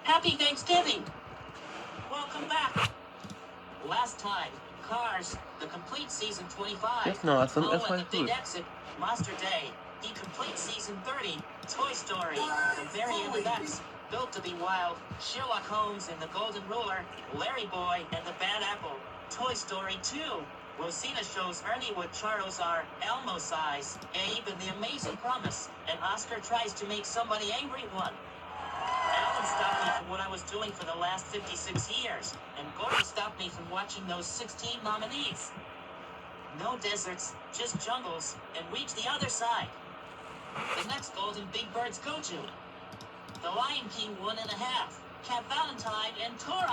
Happy Thanksgiving! Welcome back. Last time, Cars, the complete season 25. That's not awesome. Oh, That's and my the Big food. Exit, Monster Day, the complete season 30. Toy Story, the very end of X. Built to be Wild, Sheerluck Holmes and the Golden Ruler, LarryBoy and the Bad Apple. Toy Story 2. Rosita shows Ernie what Charros are, Elmocize, Abe and the Amazing Promise, and Oscar tries to make somebody angry one. Alan stopped me from what I was doing for the last 56 years, and Gordon stopped me from watching those 16 nominees. No deserts, just jungles, and reach the other side. The next Golden Big Birds go to The Lion King 1.5, Cat Valentine, and Tori.